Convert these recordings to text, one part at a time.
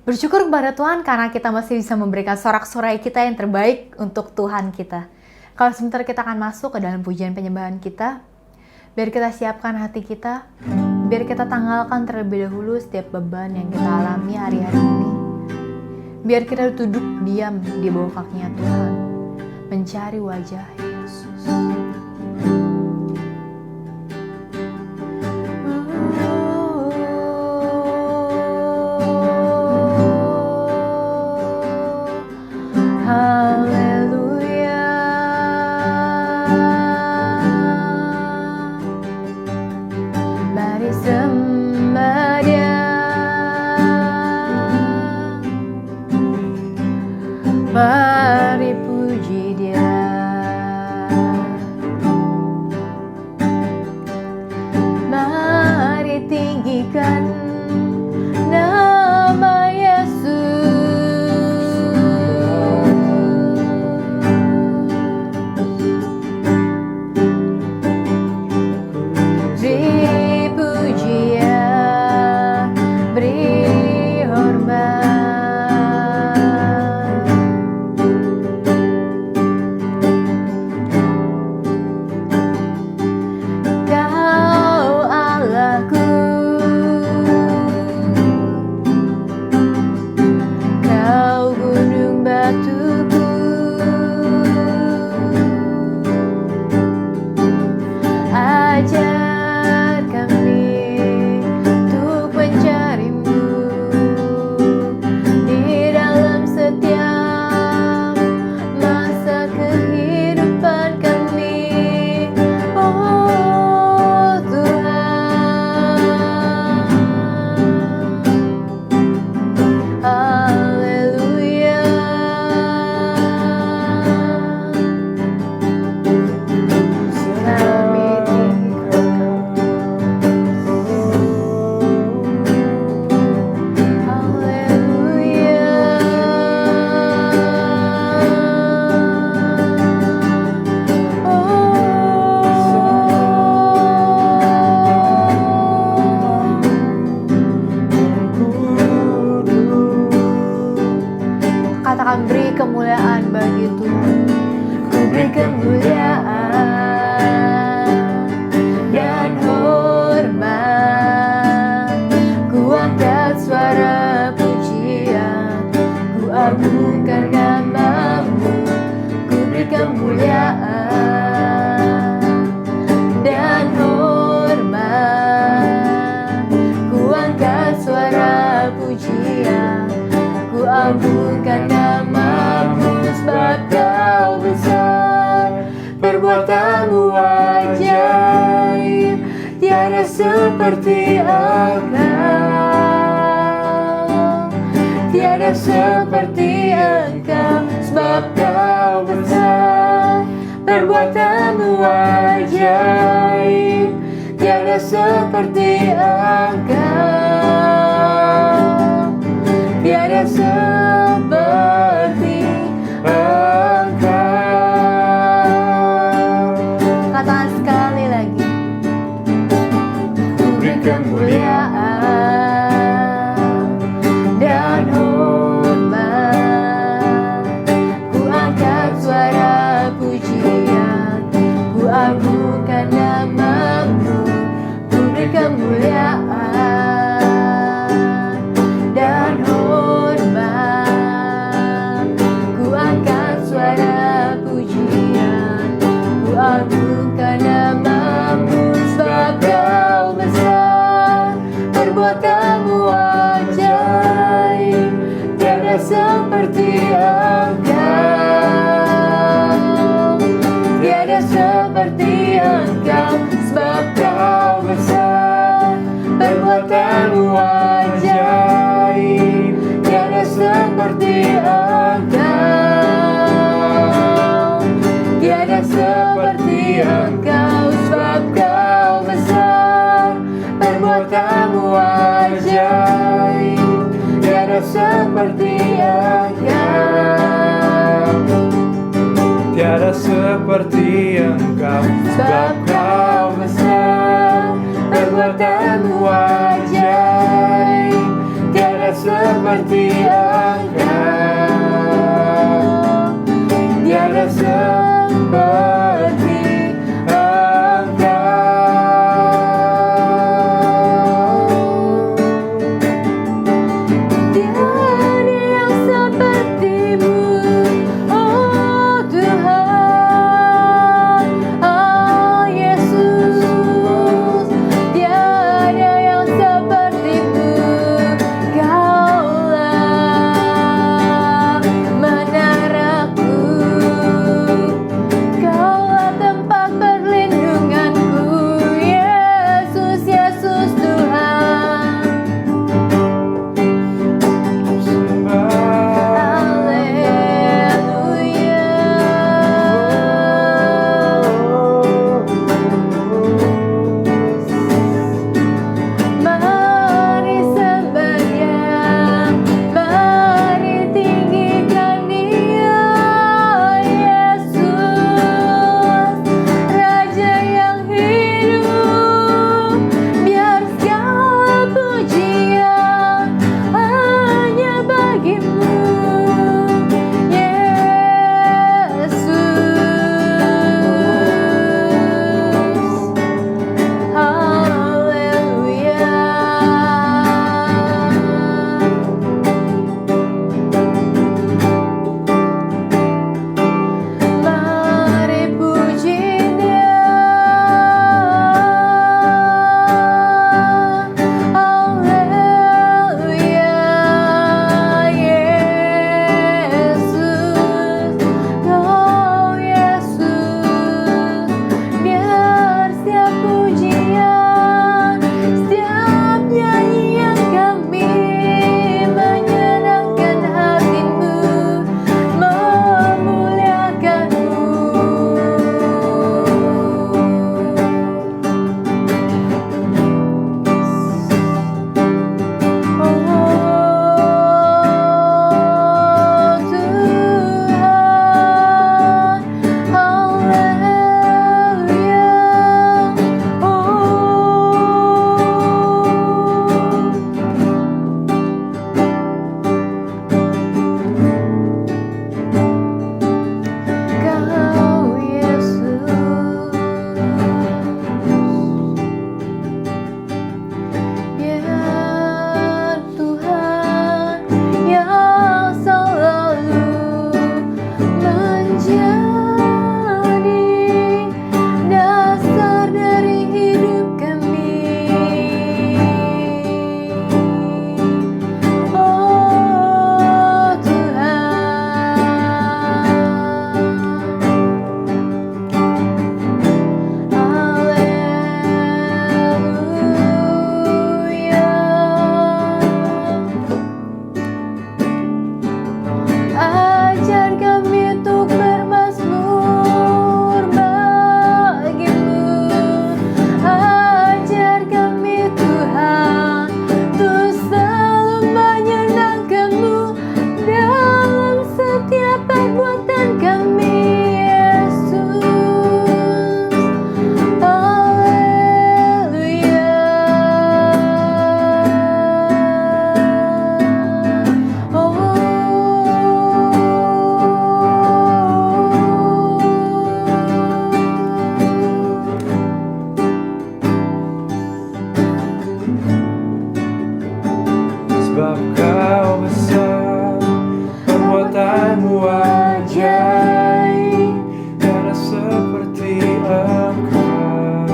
Bersyukur kepada Tuhan karena kita masih bisa memberikan sorak-sorai kita yang terbaik untuk Tuhan kita. Kalau sebentar kita akan masuk ke dalam pujian penyembahan kita, biar kita siapkan hati kita, biar kita tanggalkan terlebih dahulu setiap beban yang kita alami hari-hari ini. Biar kita duduk diam di bawah kakinya Tuhan, mencari wajah Yesus. Mari puji Dia, mari tinggikan nama Yesus. Beri pujian, beri hormat. Beri kemuliaan bagi Tuhan. Ku beri kemuliaan dan hormat. Ku angkat suara pujian, ku agungkan nama-Mu. Ku beri kemuliaan dan hormat. Ku angkat suara pujian, ku agungkan nama-Mu. Sebab Kau besar, perbuatan-Mu ajaib, tiada seperti Engkau, tiada seperti Engkau. Sebab Kau besar, perbuatan-Mu ajaib, tiada seperti Engkau, tiada seperti Engkau. Katakan sekali lagi. Ku beri kemuliaan dan hormat. Ku angkat suara pujian, ku agungkan nama-Mu. Ku beri kemuliaan dan hormat. Ku angkat suara pujian, ku agungkan nama-Mu. Sebab Kau besar, perbuatan-Mu ajaib, tiada seperti Engkau, tiada seperti Engkau. Sebab Kau besar, perbuatan-Mu ajaib, tiada seperti Engkau, tiada seperti Engkau. Sebab Kau besar, perbuatan-Mu ajaib, tiada seperti Engkau, tiada seperti Engkau. Sebab Kau besar, perbuatan-Mu ajaib, tiada tiada seperti Engkau, tiada seperti sebab Kau besar, perbuatanmu ajaib, tiada seperti Engkau,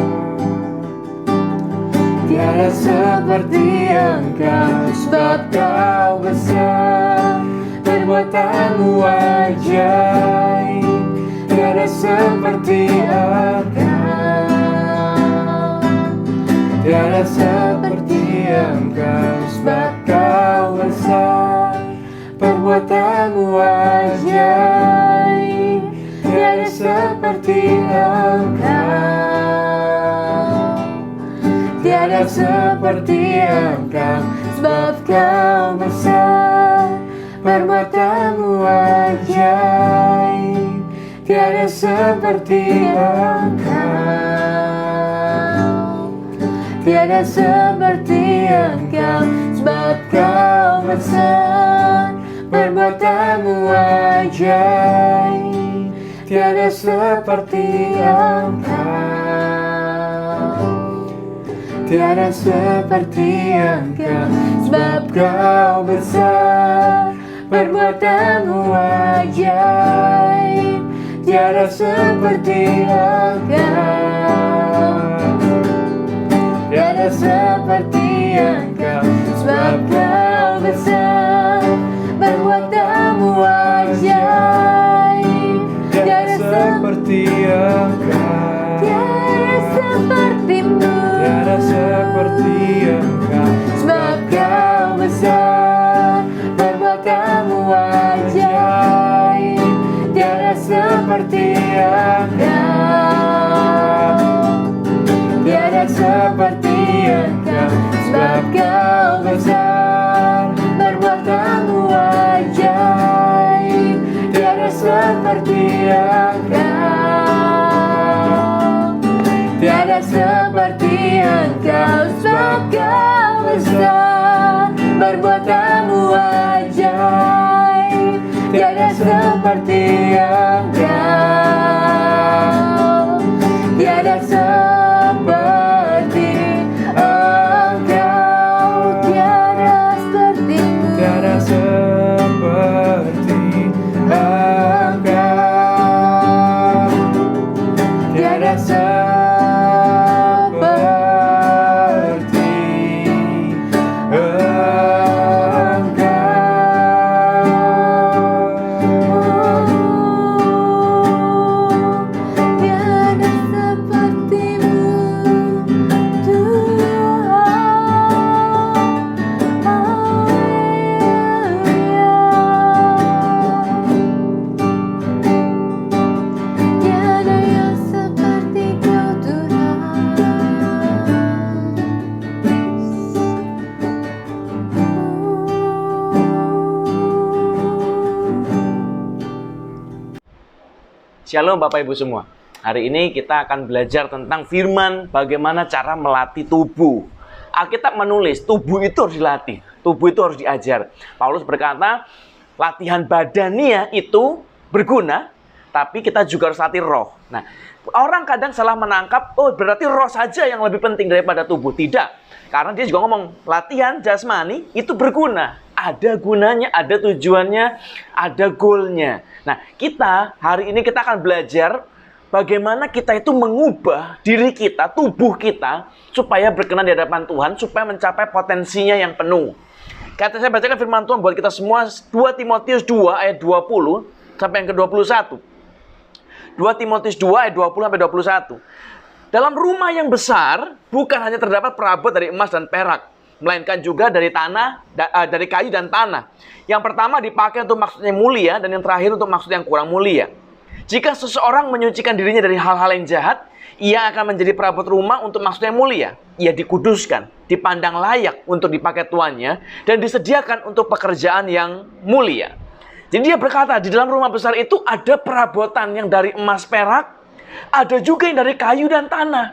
tiada seperti Engkau, sebab Kau besar, perbuatanmu ajaib, tiada seperti Engkau, tiada seperti Engkau, sebab Kau besar, perbuatanmu ajaib, tiada seperti Engkau, tiada seperti Engkau, sebab Kau besar, perbuatanmu ajaib, tiada seperti Engkau, tiada seperti Engkau, sebab kau besar, perbuatanmu ajaib, tiada seperti Engkau, tiada seperti Engkau, sebab kau besar, perbuatanmu ajaib, tiada seperti Engkau, tiada seperti Engkau, sebab kau besar, perbuatanmu ajaib, tiada seperti Engkau, tiada sepertimu, tiada seperti Engkau, sebab kau besar, perbuatanmu ajaib, tiada seperti Engkau, tiada seperti Engkau, sebab kau besar, perbuatanmu ajaib, tiada seperti Engkau, tiada seperti Engkau, sebab kau besar, perbuatanmu ajaib, tiada seperti Engkau, tiada seperti Engkau, tiada sepertimu, tiada seperti Engkau, tiada seperti tiada sepertimu, tiada yang seperti Kau Tuhan. Shalom Bapak Ibu semua. Hari ini kita akan belajar tentang firman bagaimana cara melatih tubuh. Alkitab menulis tubuh itu harus dilatih, tubuh itu harus diajar. Paulus berkata latihan badania itu berguna, tapi kita juga harus latih roh. Nah, orang kadang salah menangkap, oh berarti roh saja yang lebih penting daripada tubuh. Tidak, karena dia juga ngomong latihan jasmani itu berguna. Ada gunanya, ada tujuannya, ada goalnya. Nah, hari ini kita akan belajar bagaimana kita itu mengubah diri kita, tubuh kita, supaya berkenan di hadapan Tuhan, supaya mencapai potensinya yang penuh. Kata saya bacakan firman Tuhan buat kita semua, 2 Timotius 2 ayat 20 sampai yang ke-21. 2 Timotius 2 ayat 20 sampai 21. Dalam rumah yang besar, bukan hanya terdapat perabot dari emas dan perak, melainkan juga dari dari kayu dan tanah. Yang pertama dipakai untuk maksud yang mulia, dan yang terakhir untuk maksud yang kurang mulia. Jika seseorang menyucikan dirinya dari hal-hal yang jahat, ia akan menjadi perabot rumah untuk maksud yang mulia. Ia dikuduskan, dipandang layak untuk dipakai tuannya, dan disediakan untuk pekerjaan yang mulia. Jadi dia berkata, di dalam rumah besar itu ada perabotan yang dari emas perak, ada juga yang dari kayu dan tanah.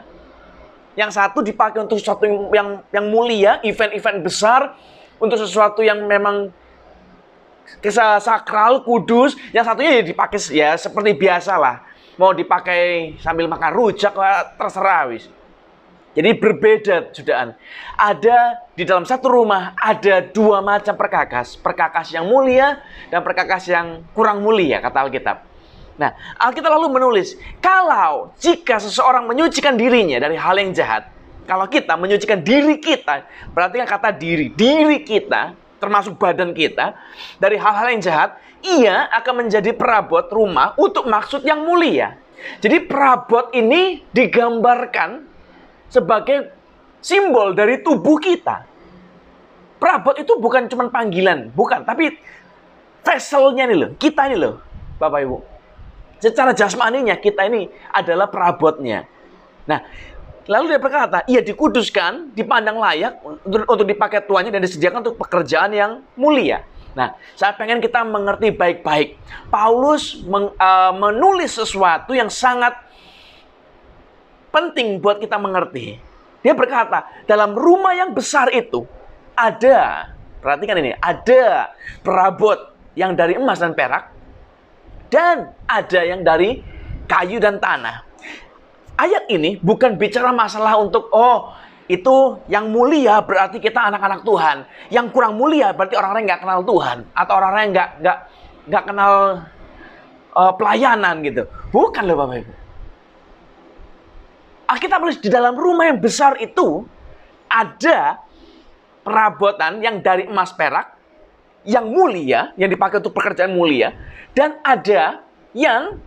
Yang satu dipakai untuk sesuatu yang mulia, event-event besar, untuk sesuatu yang memang kisah sakral, kudus. Yang satunya ya dipakai ya seperti biasa lah. Mau dipakai sambil makan rujak, terserah wis. Jadi berbeda sudahan. Ada di dalam satu rumah ada dua macam perkakas. Perkakas yang mulia dan perkakas yang kurang mulia, kata Alkitab. Nah, Alkitab lalu menulis, kalau jika seseorang menyucikan dirinya dari hal yang jahat, kalau kita menyucikan diri kita, berarti kan kata diri kita, termasuk badan kita, dari hal-hal yang jahat, ia akan menjadi perabot rumah untuk maksud yang mulia. Jadi perabot ini digambarkan sebagai simbol dari tubuh kita. Perabot itu bukan cuma panggilan, bukan, tapi vesselnya nih loh, kita ini loh, Bapak Ibu. Secara jasmaninya kita ini adalah perabotnya. Nah, lalu dia berkata, ia dikuduskan, dipandang layak untuk dipakai tuannya dan disediakan untuk pekerjaan yang mulia. Nah, saya pengen kita mengerti baik-baik. Paulus menulis sesuatu yang sangat penting buat kita mengerti. Dia berkata, dalam rumah yang besar itu, ada, perhatikan ini, ada perabot yang dari emas dan perak, dan ada yang dari kayu dan tanah. Ayat ini bukan bicara masalah untuk, oh, itu yang mulia berarti kita anak-anak Tuhan. Yang kurang mulia berarti orang-orang yang nggak kenal Tuhan. Atau orang-orang yang nggak kenal pelayanan gitu. Bukan loh Bapak Ibu. Alkitab tulis di dalam rumah yang besar itu ada perabotan yang dari emas perak, yang mulia, yang dipakai untuk pekerjaan mulia. Dan ada yang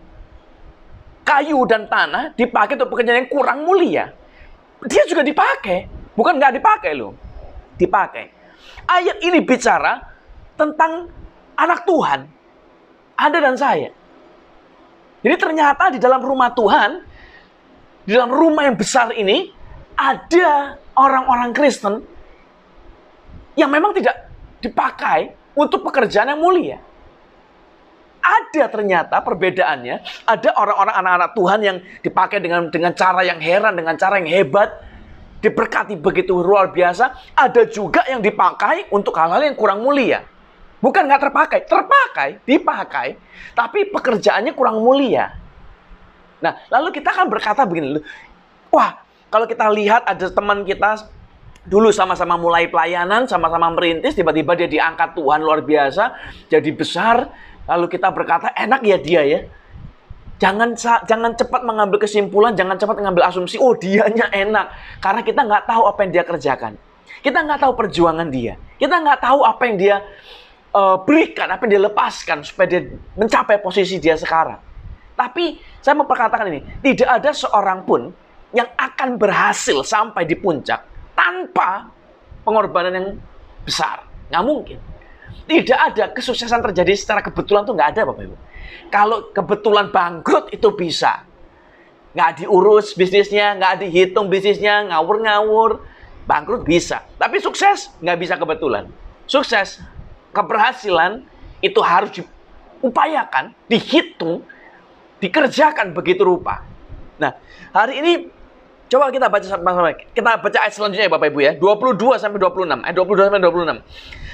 kayu dan tanah dipakai untuk pekerjaan yang kurang mulia. Dia juga dipakai. Bukan nggak dipakai loh. Dipakai. Ayat ini bicara tentang anak Tuhan. Anda dan saya. Jadi ternyata di dalam rumah Tuhan, di dalam rumah yang besar ini, ada orang-orang Kristen yang memang tidak dipakai untuk pekerjaan yang mulia. Ada ternyata perbedaannya. Ada orang-orang anak-anak Tuhan yang dipakai dengan cara yang heran, dengan cara yang hebat, diberkati begitu luar biasa. Ada juga yang dipakai untuk hal-hal yang kurang mulia. Bukan nggak terpakai, dipakai, tapi pekerjaannya kurang mulia. Nah, lalu kita akan berkata begini, wah, kalau kita lihat ada teman kita dulu sama-sama mulai pelayanan, sama-sama merintis, tiba-tiba dia diangkat Tuhan luar biasa, jadi besar. Lalu kita berkata, enak ya dia ya. Jangan cepat mengambil kesimpulan, jangan cepat mengambil asumsi, oh dianya enak. Karena kita nggak tahu apa yang dia kerjakan. Kita nggak tahu perjuangan dia. Kita nggak tahu apa yang dia berikan, apa yang dia lepaskan supaya dia mencapai posisi dia sekarang. Tapi saya mau perkatakan ini, tidak ada seorang pun yang akan berhasil sampai di puncak tanpa pengorbanan yang besar. Nggak mungkin. Tidak ada kesuksesan terjadi secara kebetulan, tuh nggak ada Bapak Ibu. Kalau kebetulan bangkrut itu bisa. Nggak diurus bisnisnya, nggak dihitung bisnisnya, ngawur-ngawur. Bangkrut bisa. Tapi sukses nggak bisa kebetulan. Sukses, keberhasilan itu harus diupayakan, dihitung, dikerjakan begitu rupa. Nah, hari ini coba kita baca sama-sama. Kita baca ayat selanjutnya ya Bapak Ibu ya. 22 sampai 26. Ayat 22 sampai 26.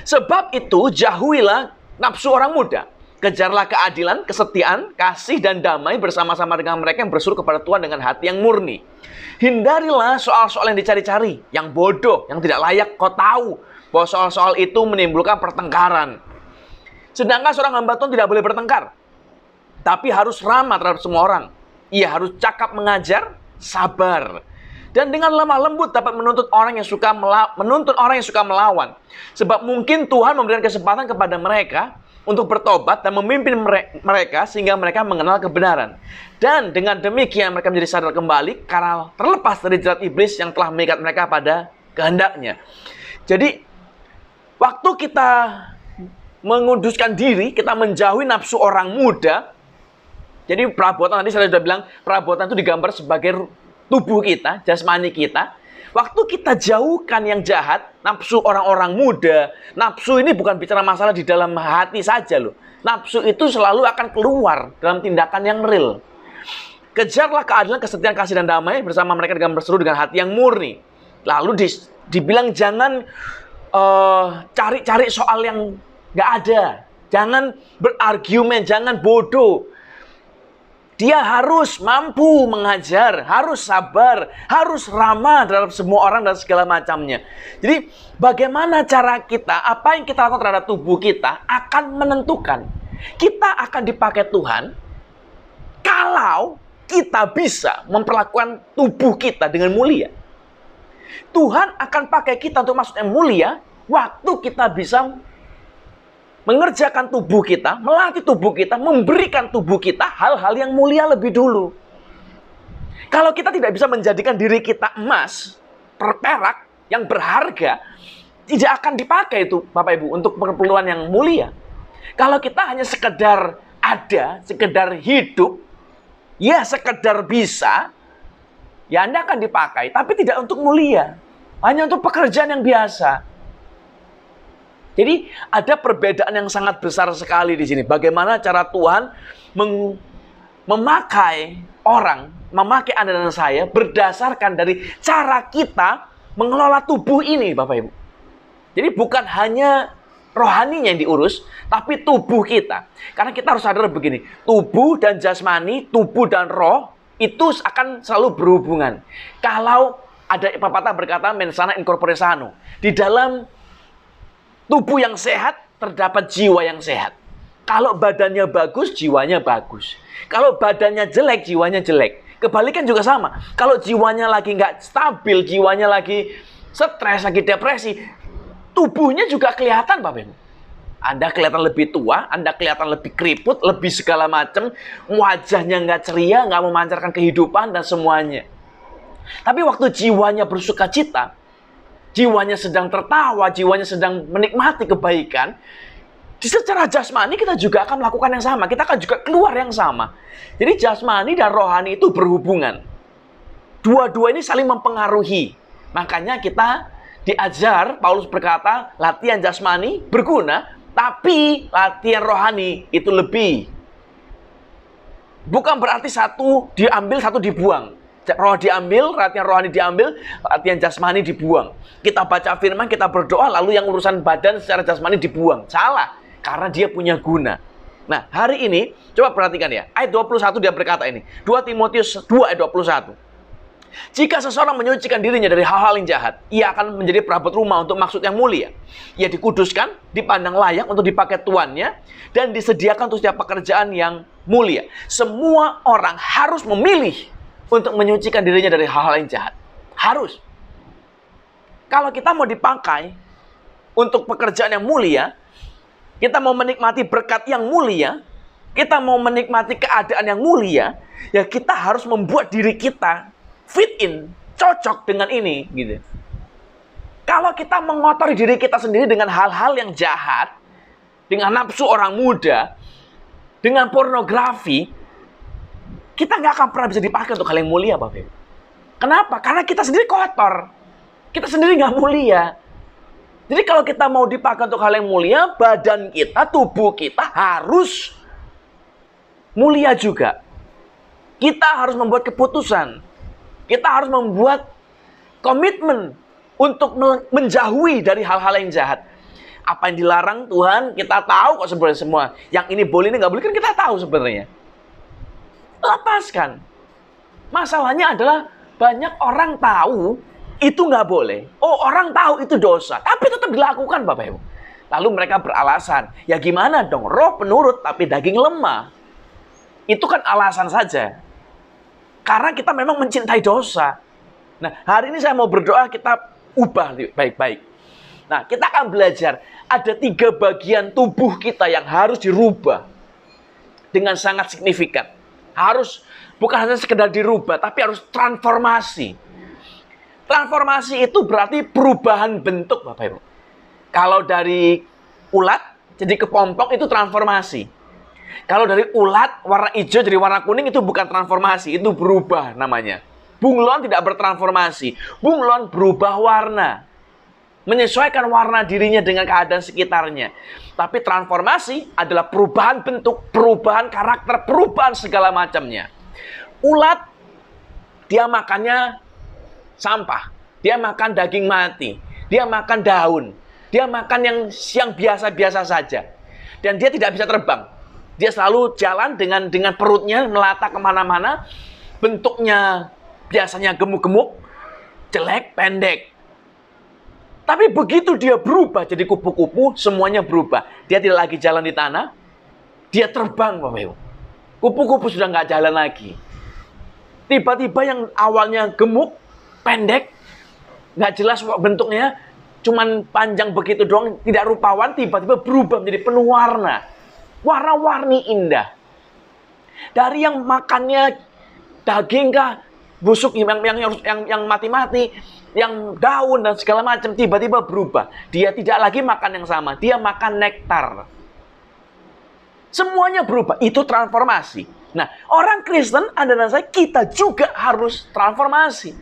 Sebab itu jauhilah nafsu orang muda. Kejarlah keadilan, kesetiaan, kasih dan damai bersama-sama dengan mereka yang berseru kepada Tuhan dengan hati yang murni. Hindarilah soal-soal yang dicari-cari, yang bodoh, yang tidak layak kau tahu bahwa soal-soal itu menimbulkan pertengkaran. Sedangkan seorang hamba Tuhan tidak boleh bertengkar, tapi harus ramah terhadap semua orang. Ia harus cakap mengajar, sabar. Dan dengan lemah lembut dapat menuntut orang yang suka melawan. Sebab mungkin Tuhan memberikan kesempatan kepada mereka untuk bertobat dan memimpin mereka sehingga mereka mengenal kebenaran. Dan dengan demikian mereka menjadi sadar kembali karena terlepas dari jerat iblis yang telah mengikat mereka pada kehendaknya. Jadi waktu kita menguduskan diri, kita menjauhi nafsu orang muda. Jadi perabotan, tadi saya sudah bilang, perabotan itu digambar sebagai tubuh kita, jasmani kita. Waktu kita jauhkan yang jahat, nafsu orang-orang muda, nafsu ini bukan bicara masalah di dalam hati saja loh. Nafsu itu selalu akan keluar dalam tindakan yang real. Kejarlah keadilan, kesetiaan, kasih dan damai bersama mereka dengan berseru dengan hati yang murni. Lalu dibilang jangan cari-cari soal yang nggak ada. Jangan berargumen, jangan bodoh. Dia harus mampu mengajar, harus sabar, harus ramah terhadap semua orang dan segala macamnya. Jadi bagaimana cara kita, apa yang kita lakukan terhadap tubuh kita akan menentukan. Kita akan dipakai Tuhan kalau kita bisa memperlakukan tubuh kita dengan mulia. Tuhan akan pakai kita untuk masuk yang mulia waktu kita bisa mengerjakan tubuh kita, melatih tubuh kita, memberikan tubuh kita hal-hal yang mulia lebih dulu. Kalau kita tidak bisa menjadikan diri kita emas, perak yang berharga, tidak akan dipakai itu Bapak Ibu untuk keperluan yang mulia. Kalau kita hanya sekedar ada, sekedar hidup, ya sekedar bisa, ya Anda akan dipakai, tapi tidak untuk mulia. Hanya untuk pekerjaan yang biasa. Jadi ada perbedaan yang sangat besar sekali di sini. Bagaimana cara Tuhan memakai orang, memakai Anda dan saya berdasarkan dari cara kita mengelola tubuh ini, Bapak Ibu. Jadi bukan hanya rohaninya yang diurus, tapi tubuh kita. Karena kita harus sadar begini, tubuh dan jasmani, tubuh dan roh, itu akan selalu berhubungan. Kalau ada pepatah berkata, mens sana in corpore sano. Di dalam tubuh yang sehat, terdapat jiwa yang sehat. Kalau badannya bagus, jiwanya bagus. Kalau badannya jelek, jiwanya jelek. Kebalikan juga sama. Kalau jiwanya lagi nggak stabil, jiwanya lagi stres, lagi depresi, tubuhnya juga kelihatan, Bapak Ibu. Anda kelihatan lebih tua, Anda kelihatan lebih keriput, lebih segala macam, wajahnya nggak ceria, nggak memancarkan kehidupan dan semuanya. Tapi waktu jiwanya bersuka cita, jiwanya sedang tertawa, jiwanya sedang menikmati kebaikan, secara jasmani kita juga akan melakukan yang sama. Kita akan juga keluar yang sama. Jadi jasmani dan rohani itu berhubungan. Dua-dua ini saling mempengaruhi. Makanya kita diajar, Paulus berkata, latihan jasmani berguna, tapi latihan rohani itu lebih. Bukan berarti satu diambil, satu dibuang. Roh diambil, latihan rohani diambil, latihan jasmani dibuang. Kita baca firman, kita berdoa, lalu yang urusan badan secara jasmani dibuang. Salah, karena dia punya guna. Nah, hari ini, coba perhatikan ya, ayat 21 dia berkata ini, 2 Timotius 2 ayat 21. Jika seseorang menyucikan dirinya dari hal-hal yang jahat, ia akan menjadi perabot rumah untuk maksud yang mulia. Ia dikuduskan, dipandang layak untuk dipakai tuannya, dan disediakan untuk setiap pekerjaan yang mulia. Semua orang harus memilih untuk menyucikan dirinya dari hal-hal yang jahat. Harus. Kalau kita mau dipakai untuk pekerjaan yang mulia, kita mau menikmati berkat yang mulia, kita mau menikmati keadaan yang mulia, ya kita harus membuat diri kita fit in, cocok dengan ini, gitu. Kalau kita mengotori diri kita sendiri dengan hal-hal yang jahat, dengan nafsu orang muda, dengan pornografi, kita nggak akan pernah bisa dipakai untuk hal yang mulia, Bapak Ibu. Kenapa? Karena kita sendiri kotor. Kita sendiri nggak mulia. Jadi kalau kita mau dipakai untuk hal yang mulia, badan kita, tubuh kita harus mulia juga. Kita harus membuat keputusan. Kita harus membuat komitmen untuk menjauhi dari hal-hal yang jahat. Apa yang dilarang Tuhan, kita tahu kok sebenarnya semua. Yang ini boleh, ini nggak boleh, kan kita tahu sebenarnya. Lepaskan. Masalahnya adalah banyak orang tahu itu nggak boleh. Oh, orang tahu itu dosa, tapi tetap dilakukan, Bapak Ibu. Lalu mereka beralasan, ya gimana dong, roh penurut tapi daging lemah. Itu kan alasan saja. Karena kita memang mencintai dosa. Nah, hari ini saya mau berdoa kita ubah baik-baik. Nah, kita akan belajar ada 3 bagian tubuh kita yang harus dirubah dengan sangat signifikan. Harus bukan hanya sekedar dirubah, tapi harus transformasi. Transformasi itu berarti perubahan bentuk, Bapak Ibu. Kalau dari ulat jadi kepompong itu transformasi. Kalau dari ulat warna hijau jadi warna kuning itu bukan transformasi, itu berubah namanya. Bunglon tidak bertransformasi. Bunglon berubah warna. Menyesuaikan warna dirinya dengan keadaan sekitarnya. Tapi transformasi adalah perubahan bentuk, perubahan karakter, perubahan segala macamnya. Ulat, dia makannya sampah. Dia makan daging mati. Dia makan daun. Dia makan yang biasa-biasa saja. Dan dia tidak bisa terbang. Dia selalu jalan dengan perutnya melata kemana-mana. Bentuknya biasanya gemuk-gemuk, jelek, pendek. Tapi begitu dia berubah jadi kupu-kupu, semuanya berubah. Dia tidak lagi jalan di tanah, dia terbang, Bapak Ibu. Kupu-kupu sudah nggak jalan lagi. Tiba-tiba yang awalnya gemuk, pendek, nggak jelas bentuknya, cuman panjang begitu doang, tidak rupawan, tiba-tiba berubah menjadi penuh warna. Warna-warni indah. Dari yang makannya daging kah, busuk yang mati-mati, yang daun dan segala macam, tiba-tiba berubah. Dia tidak lagi makan yang sama, dia makan nektar. Semuanya berubah, itu transformasi. Nah, orang Kristen, Anda dan saya, kita juga harus transformasi.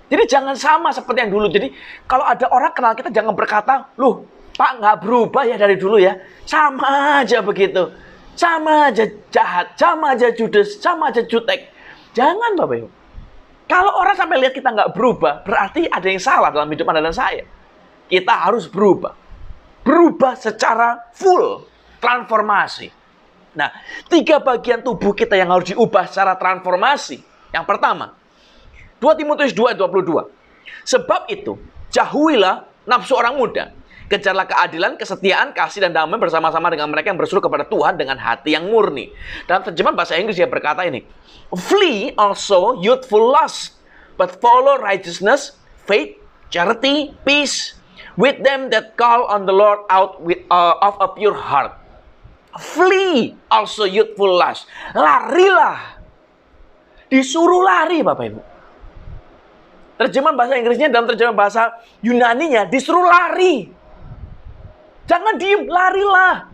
Jadi jangan sama seperti yang dulu. Jadi kalau ada orang kenal kita, jangan berkata, "Loh, Pak nggak berubah ya dari dulu ya. Sama aja begitu. Sama aja jahat, sama aja judes, sama aja jutek." Jangan, Bapak Ibu. Kalau orang sampai lihat kita nggak berubah, berarti ada yang salah dalam hidup Anda dan saya. kita harus berubah. Berubah secara full, transformasi. Nah, 3 bagian tubuh kita yang harus diubah secara transformasi. Yang pertama, 2 Timotius 2:22. Sebab itu, jauhilah nafsu orang muda. Kejarlah keadilan, kesetiaan, kasih, dan damai bersama-sama dengan mereka yang berseru kepada Tuhan dengan hati yang murni. Dalam terjemahan bahasa Inggris dia berkata ini, flee also youthful lust, but follow righteousness, faith, charity, peace, with them that call on the Lord out of a pure heart. Flee also youthful lust. Larilah. Disuruh lari, Bapak Ibu. Terjemahan bahasa Inggrisnya dalam terjemahan bahasa Yunaninya disuruh lari. Jangan diem, larilah.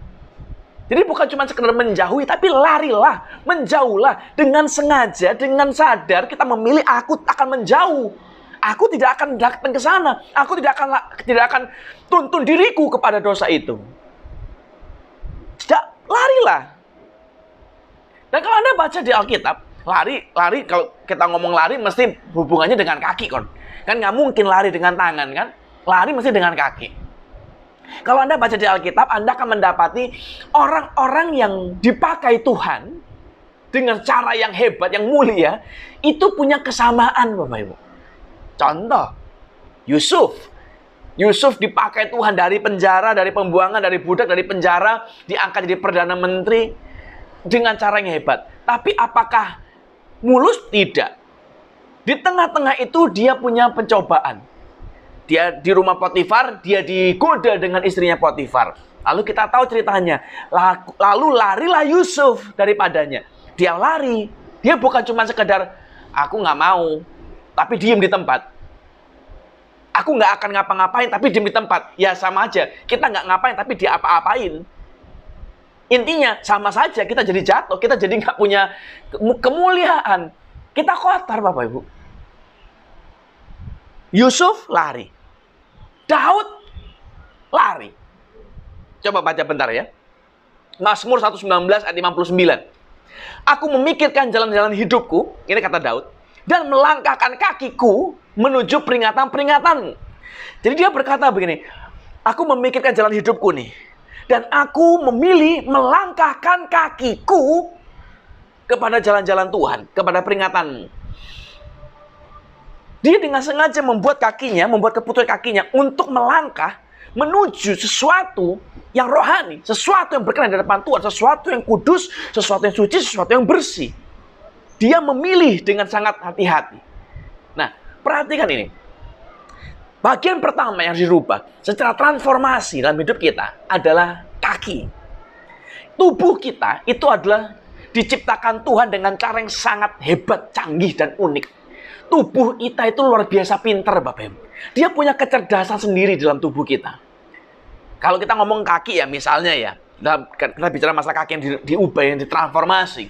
Jadi bukan cuma sekedar menjauhi, tapi larilah, menjauhlah. Dengan sengaja, dengan sadar kita memilih aku akan menjauh. Aku tidak akan datang ke sana. Aku tidak akan tuntun diriku kepada dosa itu. Tidak, larilah. Dan kalau Anda baca di Alkitab, lari kalau kita ngomong lari mesti hubungannya dengan kaki kan. Kan nggak mungkin lari dengan tangan kan. Lari mesti dengan kaki. Kalau Anda baca di Alkitab, Anda akan mendapati orang-orang yang dipakai Tuhan dengan cara yang hebat, yang mulia, itu punya kesamaan, Bapak Ibu. Contoh, Yusuf. Yusuf dipakai Tuhan dari penjara, dari pembuangan, dari budak, dari penjara, diangkat jadi Perdana Menteri dengan cara yang hebat. Tapi apakah mulus? Tidak. Di tengah-tengah itu dia punya pencobaan. Dia di rumah Potifar, dia digoda dengan istrinya Potifar. Lalu kita tahu ceritanya. Lalu larilah Yusuf daripadanya. Dia lari. Dia bukan cuma sekedar, aku nggak mau, tapi diem di tempat. Aku nggak akan ngapa-ngapain, tapi diem di tempat. Ya sama aja. Kita nggak ngapain, tapi dia apa-apain. Intinya, sama saja. Kita jadi jatuh. Kita jadi nggak punya kemuliaan. Kita kotor, Bapak Ibu. Yusuf lari. Daud lari. Coba baca bentar ya. Mazmur 119 ayat 59. Aku memikirkan jalan-jalan hidupku, ini kata Daud, dan melangkahkan kakiku menuju peringatan-peringatanmu. Jadi dia berkata begini, aku memikirkan jalan hidupku nih, dan aku memilih melangkahkan kakiku kepada jalan-jalan Tuhan, kepada peringatanmu. Dia dengan sengaja membuat keputusan kakinya untuk melangkah menuju sesuatu yang rohani, sesuatu yang berkenan di depan Tuhan, sesuatu yang kudus, sesuatu yang suci, sesuatu yang bersih. Dia memilih dengan sangat hati-hati. Nah, perhatikan ini. Bagian pertama yang dirubah secara transformasi dalam hidup kita adalah kaki. Tubuh kita itu adalah diciptakan Tuhan dengan cara yang sangat hebat, canggih, dan unik. Tubuh kita itu luar biasa pintar, Bapak Ibu. Dia punya kecerdasan sendiri dalam tubuh kita. Kalau kita ngomong kaki ya, misalnya ya, kita bicara masalah kaki yang diubah, yang ditransformasi.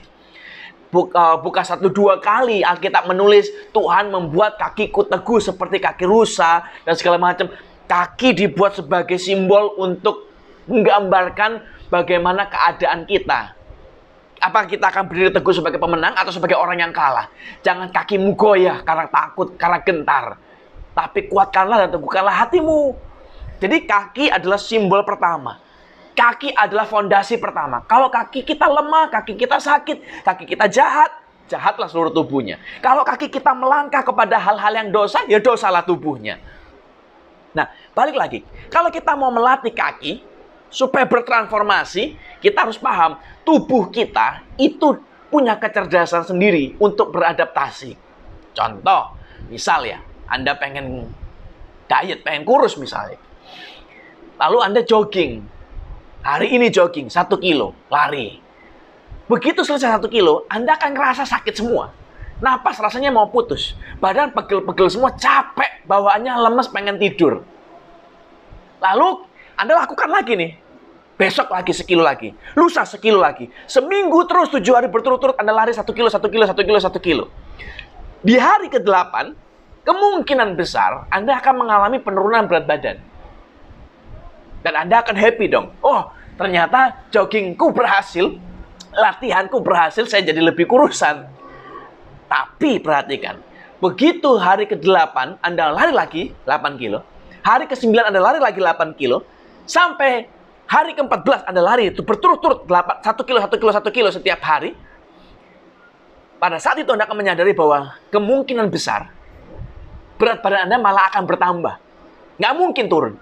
Bukan 1-2 kali Alkitab menulis, Tuhan membuat kakiku teguh seperti kaki rusa, dan segala macam. Kaki dibuat sebagai simbol untuk menggambarkan bagaimana keadaan kita. Apakah kita akan berdiri teguh sebagai pemenang atau sebagai orang yang kalah? Jangan kakimu goyah karena takut, karena gentar. Tapi kuatkanlah dan teguhkanlah hatimu. Jadi kaki adalah simbol pertama. Kaki adalah fondasi pertama. Kalau kaki kita lemah, kaki kita sakit, kaki kita jahatlah seluruh tubuhnya. Kalau kaki kita melangkah kepada hal-hal yang dosa, ya dosalah tubuhnya. Nah, balik lagi. Kalau kita mau melatih kaki, supaya bertransformasi, kita harus paham, tubuh kita itu punya kecerdasan sendiri untuk beradaptasi. Contoh, misal ya, Anda pengen diet, pengen kurus misalnya. Lalu Anda jogging. Hari ini jogging, 1 kilo, lari. Begitu selesai 1 kilo, Anda akan ngerasa sakit semua. Napas rasanya mau putus. Badan pegel-pegel semua, capek, bawaannya lemes, pengen tidur. Lalu Anda lakukan lagi nih. Besok lagi 1 kilo lagi. Lusa 1 kilo lagi. Seminggu terus 7 hari berturut-turut Anda lari 1 kilo, 1 kilo, 1 kilo, 1 kilo. Di hari ke-8, kemungkinan besar Anda akan mengalami penurunan berat badan. Dan Anda akan happy dong. Oh, ternyata joggingku berhasil. Latihanku berhasil, saya jadi lebih kurusan. Tapi perhatikan. Begitu hari ke-8 Anda lari lagi 8 kilo. Hari ke-9 Anda lari lagi 8 kilo. Sampai hari ke-14 Anda lari itu berturut-turut 1 kilo, 1 kilo, 1 kilo setiap hari. Pada saat itu Anda akan menyadari bahwa kemungkinan besar berat badan Anda malah akan bertambah. Nggak mungkin turun.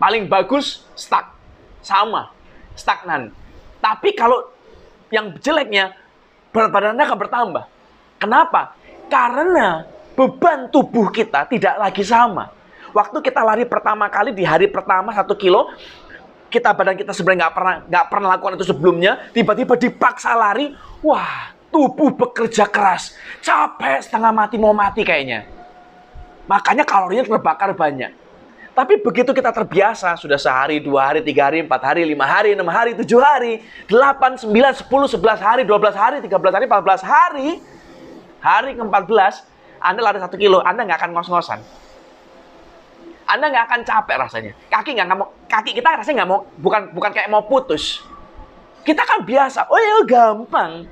Paling bagus stuck. Sama. Stagnan. Tapi kalau yang jeleknya, berat badan Anda akan bertambah. Kenapa? Karena beban tubuh kita tidak lagi sama. Waktu kita lari pertama kali di hari pertama 1 kilo, badan kita sebenarnya nggak pernah lakukan itu sebelumnya, tiba-tiba dipaksa lari, wah, tubuh bekerja keras, capek setengah mati mau mati kayaknya. Makanya kalorinya terbakar banyak. Tapi begitu kita terbiasa, sudah sehari, 2 hari, 3 hari, 4 hari, 5 hari, 6 hari, 7 hari, 8, 9, 10, 11 hari, 12 hari, 13 hari, 14 hari, hari ke-14, Anda lari 1 kilo, Anda nggak akan ngos-ngosan. Anda nggak akan capek rasanya. Kaki kita rasanya nggak mau, bukan kayak mau putus. Kita kan biasa, oh ya gampang.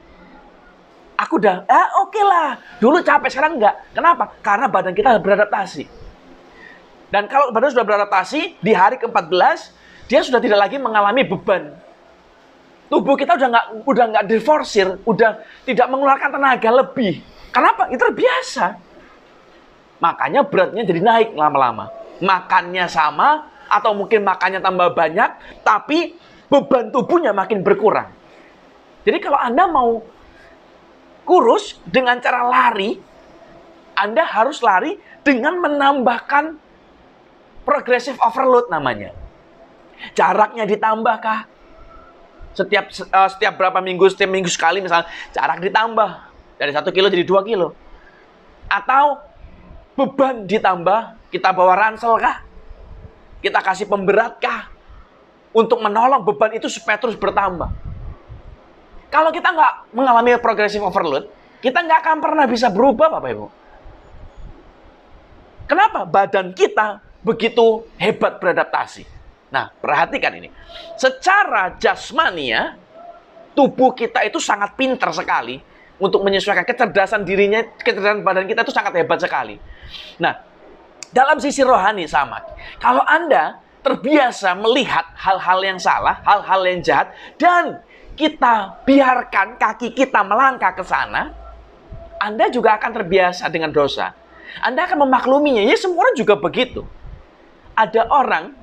Aku udah, oke lah. Dulu capek, sekarang nggak. Kenapa? Karena badan kita beradaptasi. Dan kalau badan sudah beradaptasi, di hari ke-14, dia sudah tidak lagi mengalami beban. Tubuh kita udah nggak diforsir, udah tidak mengeluarkan tenaga lebih. Kenapa? Itu terbiasa. Makanya beratnya jadi naik lama-lama. Makannya sama, atau mungkin makannya tambah banyak, tapi beban tubuhnya makin berkurang. Jadi kalau Anda mau kurus dengan cara lari, Anda harus lari dengan menambahkan progressive overload namanya. Jaraknya ditambahkah? Setiap berapa minggu, setiap minggu sekali misalnya, jarak ditambah. Dari 1 kilo jadi 2 kilo. Atau beban ditambah, kita bawa ransel kah? Kita kasih pemberat kah? Untuk menolong beban itu supaya terus bertambah. Kalau kita nggak mengalami progressive overload, kita nggak akan pernah bisa berubah, Bapak Ibu. Kenapa? Badan kita begitu hebat beradaptasi. Nah, perhatikan ini. Secara jasmania, tubuh kita itu sangat pintar sekali untuk menyesuaikan kecerdasan dirinya, kecerdasan badan kita itu sangat hebat sekali. Nah, dalam sisi rohani sama. Kalau Anda terbiasa melihat hal-hal yang salah, hal-hal yang jahat, dan kita biarkan kaki kita melangkah ke sana, Anda juga akan terbiasa dengan dosa. Anda akan memakluminya. Ya, semua orang juga begitu. Ada orang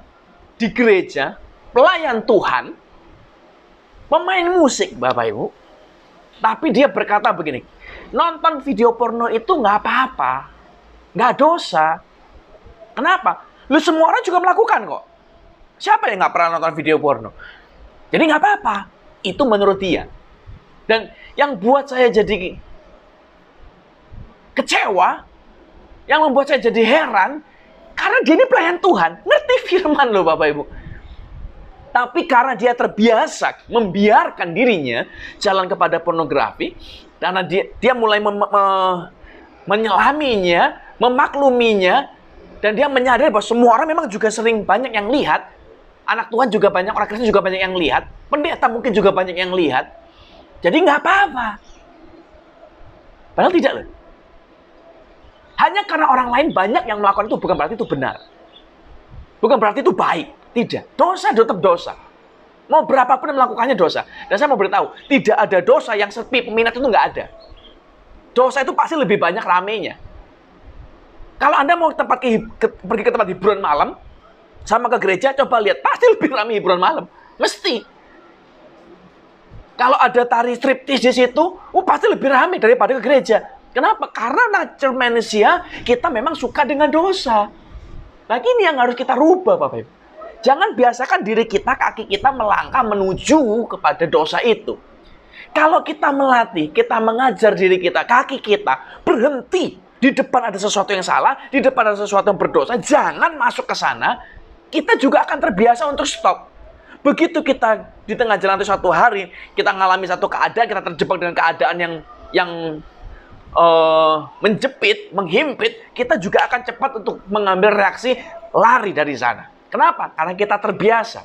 di gereja, pelayan Tuhan, pemain musik, Bapak Ibu, tapi dia berkata begini, nonton video porno itu nggak apa-apa, nggak dosa. Kenapa? Lu semua orang juga melakukan kok. Siapa yang nggak pernah nonton video porno? Jadi nggak apa-apa. Itu menurut dia. Dan yang buat saya jadi kecewa, yang membuat saya jadi heran, karena dia ini pelayan Tuhan, ngerti firman loh Bapak Ibu. Tapi karena dia terbiasa membiarkan dirinya jalan kepada pornografi, karena dia mulai menyelaminya, memakluminya, dan dia menyadari bahwa semua orang memang juga sering banyak yang lihat, anak Tuhan juga banyak, orang Kristen juga banyak yang lihat, pendeta mungkin juga banyak yang lihat, jadi nggak apa-apa. Padahal tidak loh. Hanya karena orang lain banyak yang melakukan itu bukan berarti itu benar. Bukan berarti itu baik. Tidak. Dosa tetap dosa. Mau berapapun yang melakukannya dosa. Dan saya mau beritahu, tidak ada dosa yang sepi peminat itu nggak ada. Dosa itu pasti lebih banyak ramenya. Kalau Anda mau pergi ke tempat hiburan malam, sama ke gereja, coba lihat. Pasti lebih ramai hiburan malam. Mesti. Kalau ada tari striptease di situ, pasti lebih ramai daripada ke gereja. Kenapa? Karena nature manusia, kita memang suka dengan dosa. Nah, ini yang harus kita rubah, Bapak Ibu. Jangan biasakan diri kita, kaki kita melangkah menuju kepada dosa itu. Kalau kita melatih, kita mengajar diri kita, kaki kita berhenti. Di depan ada sesuatu yang salah, di depan ada sesuatu yang berdosa, jangan masuk ke sana. Kita juga akan terbiasa untuk stop. Begitu kita di tengah jalan suatu hari, kita mengalami satu keadaan, kita terjebak dengan keadaan yang menjepit, menghimpit, kita juga akan cepat untuk mengambil reaksi lari dari sana. Kenapa? Karena kita terbiasa.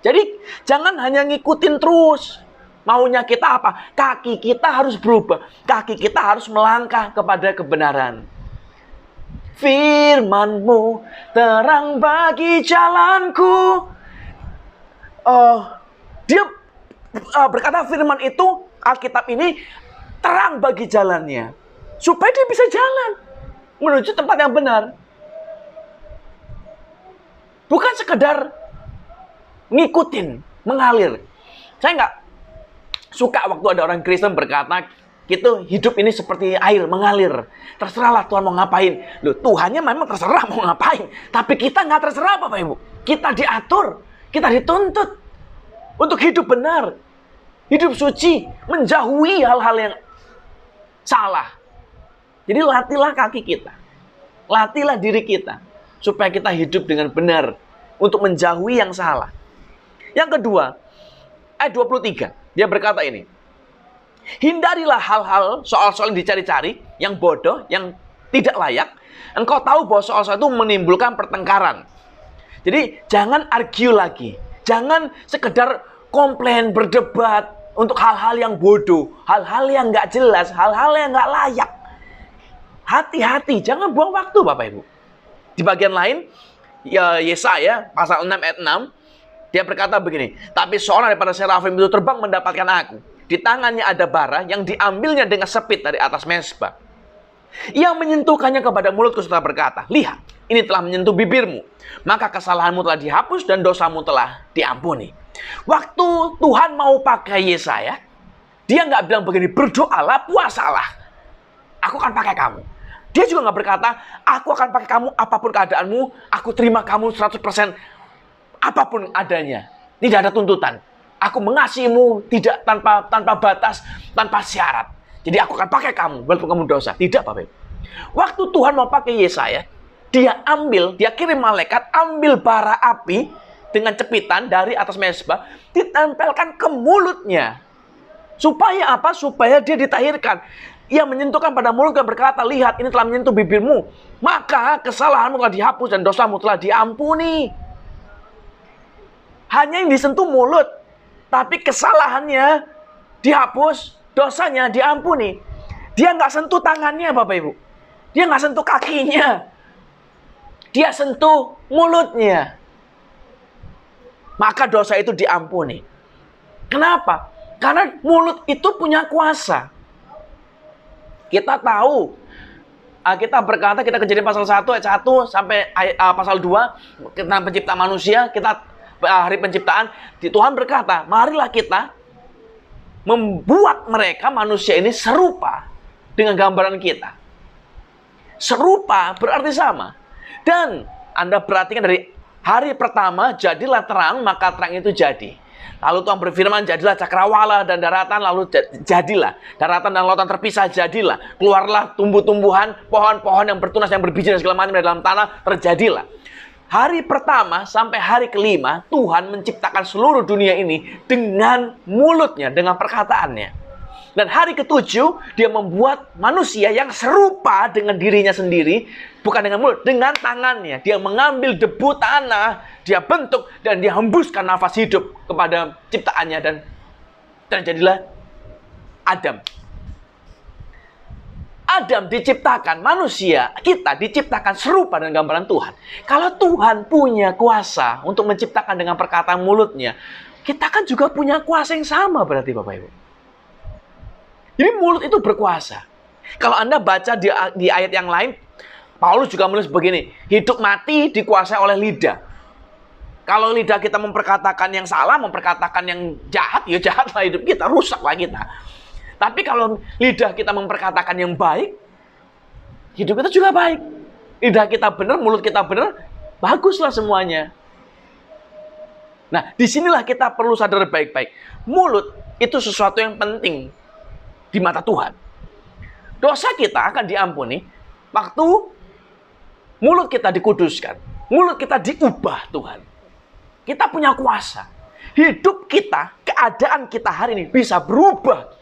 Jadi jangan hanya ngikutin terus. Maunya kita apa? Kaki kita harus berubah. Kaki kita harus melangkah kepada kebenaran. firman-Mu terang bagi jalanku. Dia berkata firman itu, Alkitab ini terang bagi jalannya, supaya dia bisa jalan menuju tempat yang benar. Bukan sekedar ngikutin, mengalir. Saya nggak suka waktu ada orang Kristen berkata, gitu, hidup ini seperti air mengalir. Terserahlah Tuhan mau ngapain. Loh, Tuhannya memang terserah mau ngapain. Tapi kita nggak terserah, Bapak Ibu. Kita diatur, kita dituntut untuk hidup benar, hidup suci, menjauhi hal-hal yang salah. Jadi latihlah kaki kita, latihlah diri kita, supaya kita hidup dengan benar untuk menjauhi yang salah. Yang kedua, ayat 23, dia berkata ini, hindarilah hal-hal soal-soal yang dicari-cari, yang bodoh, yang tidak layak. Engkau tahu bahwa soal-soal itu menimbulkan pertengkaran. Jadi jangan argue lagi, jangan sekedar komplain, berdebat untuk hal-hal yang bodoh, hal-hal yang nggak jelas, hal-hal yang nggak layak. Hati-hati, jangan buang waktu, Bapak Ibu. Di bagian lain, Yesaya pasal 6 ayat 6, dia berkata begini, tapi seorang daripada serafim itu terbang mendapatkan aku. Di tangannya ada bara yang diambilnya dengan sepit dari atas mezbah. Ia menyentuhkannya kepada mulutku serta berkata, lihat, ini telah menyentuh bibirmu. Maka kesalahanmu telah dihapus dan dosamu telah diampuni. Waktu Tuhan mau pakai Yesaya, dia nggak bilang begini, berdoalah, puasalah, aku akan pakai kamu. Dia juga nggak berkata, aku akan pakai kamu apapun keadaanmu, aku terima kamu 100% apapun adanya. Tidak ada tuntutan. Aku mengasihimu tidak tanpa batas, tanpa syarat. Jadi aku akan pakai kamu walaupun kamu dosa. Tidak, Bapak Ibu. Waktu Tuhan mau pakai Yesaya, dia kirim malaikat, ambil bara api dengan cepitan dari atas mezbah, ditempelkan ke mulutnya. Supaya apa? Supaya dia ditahirkan. Ia menyentuhkan pada mulut dan berkata, lihat, ini telah menyentuh bibirmu. Maka kesalahanmu telah dihapus dan dosamu telah diampuni. Hanya yang disentuh mulut, tapi kesalahannya dihapus, dosanya diampuni. Dia nggak sentuh tangannya, Bapak Ibu. Dia nggak sentuh kakinya. Dia sentuh mulutnya. Maka dosa itu diampuni. Kenapa? Karena mulut itu punya kuasa. Kita tahu, kita berkata, kita Kejadian pasal 1 ayat 1 sampai pasal 2 tentang penciptaan manusia, kita hari penciptaan, Tuhan berkata, marilah kita membuat mereka, manusia ini serupa dengan gambaran kita. Serupa berarti sama. Dan Anda perhatikan dari hari pertama, jadilah terang, maka terang itu jadi. Lalu Tuhan berfirman, jadilah cakrawala dan daratan, lalu jadilah. Daratan dan lautan terpisah, jadilah. Keluarlah tumbuh-tumbuhan, pohon-pohon yang bertunas, yang berbiji dan segala macam di dalam tanah, terjadilah. Hari pertama sampai hari kelima, Tuhan menciptakan seluruh dunia ini dengan mulutnya, dengan perkataannya. Dan hari ketujuh, dia membuat manusia yang serupa dengan dirinya sendiri, bukan dengan mulut, dengan tangannya. Dia mengambil debu tanah, dia bentuk, dan dia hembuskan nafas hidup kepada ciptaannya, dan terjadilah Adam. Adam diciptakan, manusia, kita diciptakan serupa dengan gambaran Tuhan. Kalau Tuhan punya kuasa untuk menciptakan dengan perkataan mulutnya, kita kan juga punya kuasa yang sama berarti, Bapak Ibu. Jadi mulut itu berkuasa. Kalau Anda baca di ayat yang lain, Paulus juga menulis begini, hidup mati dikuasai oleh lidah. Kalau lidah kita memperkatakan yang salah, memperkatakan yang jahat, ya jahatlah hidup kita, rusaklah kita. Tapi kalau lidah kita memperkatakan yang baik, hidup kita juga baik. Lidah kita benar, mulut kita benar, baguslah semuanya. Nah, disinilah kita perlu sadar baik-baik. Mulut itu sesuatu yang penting di mata Tuhan. Dosa kita akan diampuni waktu mulut kita dikuduskan. Mulut kita diubah Tuhan. Kita punya kuasa. Hidup kita, keadaan kita hari ini bisa berubah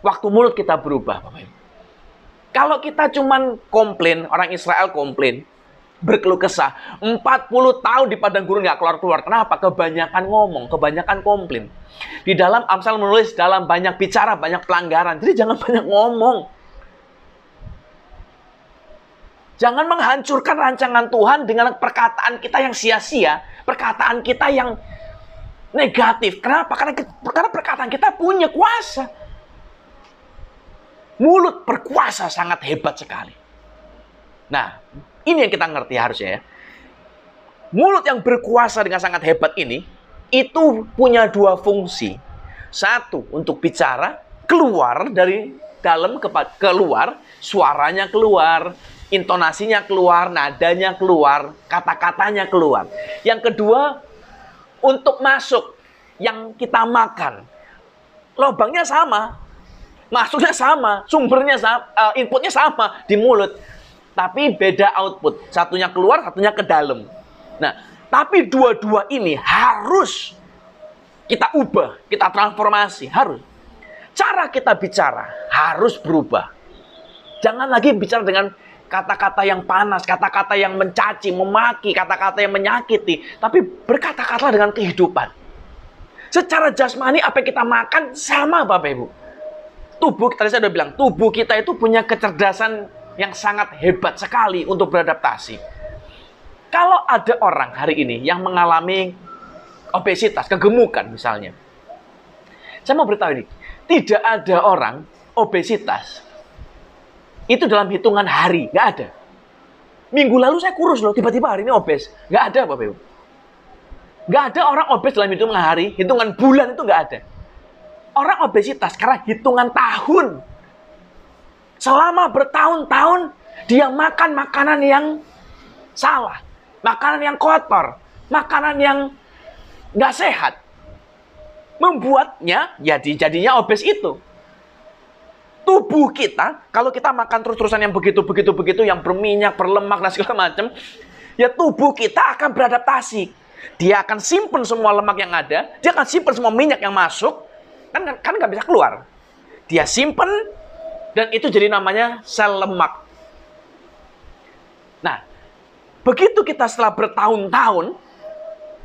waktu mulut kita berubah, Bapak Ibu. Kalau kita cuman komplain, orang Israel komplain, berkeluh kesah, 40 tahun di padang gurun nggak keluar-keluar. Kenapa? Kebanyakan ngomong, kebanyakan komplain. Di dalam Amsal menulis, dalam banyak bicara, banyak pelanggaran. Jadi jangan banyak ngomong. Jangan menghancurkan rancangan Tuhan dengan perkataan kita yang sia-sia, perkataan kita yang negatif. Kenapa? Karena perkataan kita punya kuasa. Mulut berkuasa sangat hebat sekali. Nah, ini yang kita ngerti harusnya ya. Mulut yang berkuasa dengan sangat hebat ini, itu punya dua fungsi. Satu, untuk bicara, keluar dari dalam keluar, suaranya keluar, intonasinya keluar, nadanya keluar, kata-katanya keluar. Yang kedua, untuk masuk, yang kita makan. Lubangnya sama, masuknya sama, sumbernya sama, inputnya sama di mulut. Tapi beda output, satunya keluar, satunya ke dalam. Nah, tapi dua-dua ini harus kita ubah, kita transformasi, harus. Cara kita bicara harus berubah. Jangan lagi bicara dengan kata-kata yang panas, kata-kata yang mencaci, memaki, kata-kata yang menyakiti. Tapi berkata-kata dengan kehidupan. Secara jasmani apa yang kita makan sama Bapak Ibu. Tubuh, tadi saya sudah bilang, tubuh kita itu punya kecerdasan yang sangat hebat sekali untuk beradaptasi. Kalau ada orang hari ini yang mengalami obesitas, kegemukan misalnya. Saya mau beritahu ini, tidak ada orang obesitas itu dalam hitungan hari, nggak ada. Minggu lalu saya kurus loh, tiba-tiba hari ini obes. Nggak ada Bapak Ibu. Nggak ada orang obes dalam hitungan hari, hitungan bulan itu nggak ada. Orang obesitas karena hitungan tahun. Selama bertahun-tahun dia makan makanan yang salah, makanan yang kotor, makanan yang nggak sehat. Membuatnya jadinya obes itu. Tubuh kita, kalau kita makan terus-terusan yang begitu, yang berminyak, berlemak, dan segala macam, ya tubuh kita akan beradaptasi. Dia akan simpen semua lemak yang ada, dia akan simpen semua minyak yang masuk, kan nggak bisa keluar. Dia simpen, dan itu jadi namanya sel lemak. Nah, begitu kita setelah bertahun-tahun,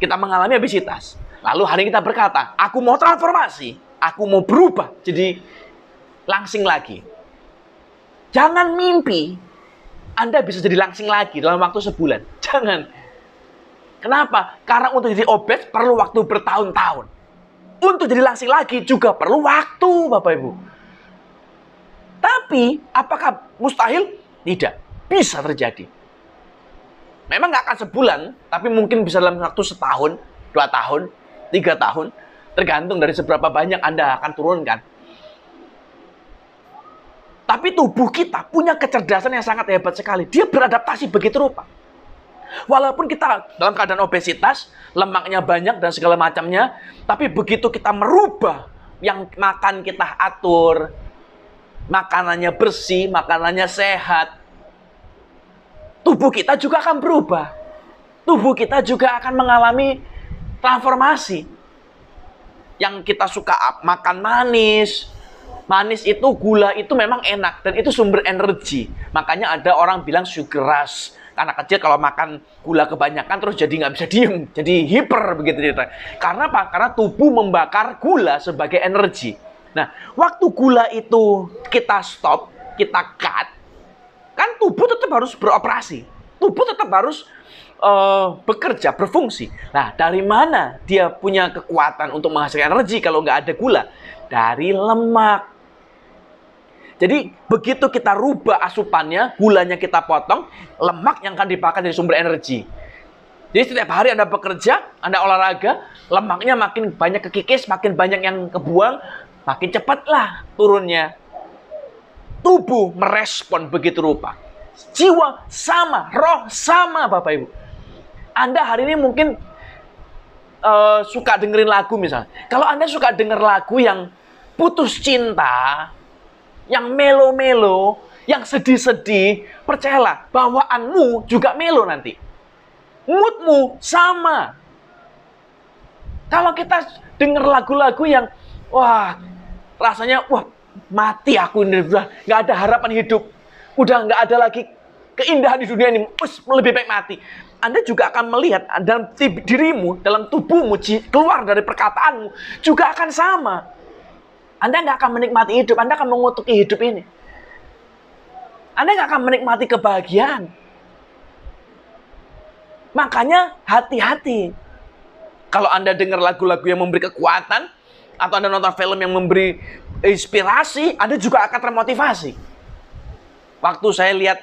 kita mengalami obesitas. Lalu hari ini kita berkata, aku mau transformasi, aku mau berubah jadi langsing lagi. Jangan mimpi Anda bisa jadi langsing lagi dalam waktu sebulan. Jangan. Kenapa? Karena untuk jadi obes perlu waktu bertahun-tahun. Untuk jadi langsing lagi juga perlu waktu, Bapak Ibu. Tapi, apakah mustahil? Tidak. Bisa terjadi. Memang nggak akan sebulan, tapi mungkin bisa dalam waktu setahun, 2 tahun, 3 tahun, tergantung dari seberapa banyak Anda akan turunkan. Tapi tubuh kita punya kecerdasan yang sangat hebat sekali. Dia beradaptasi begitu rupa. Walaupun kita dalam keadaan obesitas, lemaknya banyak dan segala macamnya, tapi begitu kita merubah yang makan kita atur, makanannya bersih, makanannya sehat, tubuh kita juga akan berubah. Tubuh kita juga akan mengalami transformasi. Yang kita suka makan manis. Manis itu, gula itu memang enak. Dan itu sumber energi. Makanya ada orang bilang sugar rush. Anak kecil kalau makan gula kebanyakan terus jadi nggak bisa diem. Jadi hiper begitu. Karena apa? Karena tubuh membakar gula sebagai energi. Nah, waktu gula itu kita stop, kita cut, kan tubuh tetap harus beroperasi. Tubuh tetap harus bekerja, berfungsi. Nah, dari mana dia punya kekuatan untuk menghasilkan energi kalau nggak ada gula? Dari lemak. Jadi, begitu kita rubah asupannya, gulanya kita potong, lemak yang akan dipakai jadi sumber energi. Jadi, setiap hari Anda bekerja, Anda olahraga, lemaknya makin banyak kekikis, makin banyak yang kebuang, makin cepatlah turunnya. Tubuh merespon begitu rupa. Jiwa sama, roh sama, Bapak Ibu. Anda hari ini mungkin suka dengerin lagu misalnya. Kalau Anda suka denger lagu yang putus cinta, yang melo-melo, yang sedih-sedih, percayalah, bawaanmu juga melo nanti. Moodmu sama. Kalau kita denger lagu-lagu yang, wah, rasanya, wah, mati aku ini, udah nggak ada harapan hidup. Udah nggak ada lagi keindahan di dunia ini, lebih baik mati. Anda juga akan melihat dalam dirimu, dalam tubuhmu, keluar dari perkataanmu, juga akan sama. Anda nggak akan menikmati hidup, Anda akan mengutuki hidup ini. Anda nggak akan menikmati kebahagiaan. Makanya hati-hati. Kalau Anda dengar lagu-lagu yang memberi kekuatan, atau Anda nonton film yang memberi inspirasi, Anda juga akan termotivasi. Waktu saya lihat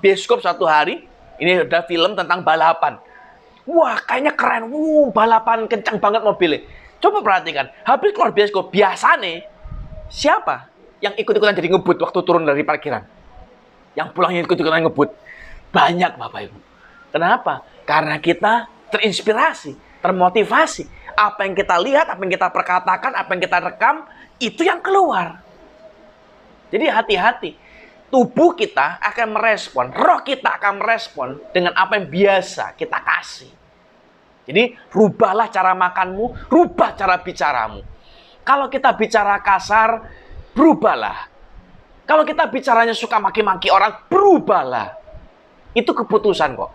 bioskop satu hari, ini ada film tentang balapan. Wah, kayaknya keren. Balapan kencang banget mobilnya. Coba perhatikan, habis keluar bioskop, biasanya siapa yang ikut-ikutan jadi ngebut waktu turun dari parkiran? Yang pulangnya ikut-ikutan ngebut. Banyak, Bapak Ibu. Kenapa? Karena kita terinspirasi, termotivasi. Apa yang kita lihat, apa yang kita perkatakan, apa yang kita rekam, itu yang keluar. Jadi hati-hati. Tubuh kita akan merespon, roh kita akan merespon dengan apa yang biasa kita kasih. Jadi rubahlah cara makanmu, rubah cara bicaramu. Kalau kita bicara kasar, berubahlah. Kalau kita bicaranya suka maki-maki orang, berubahlah. Itu keputusan kok.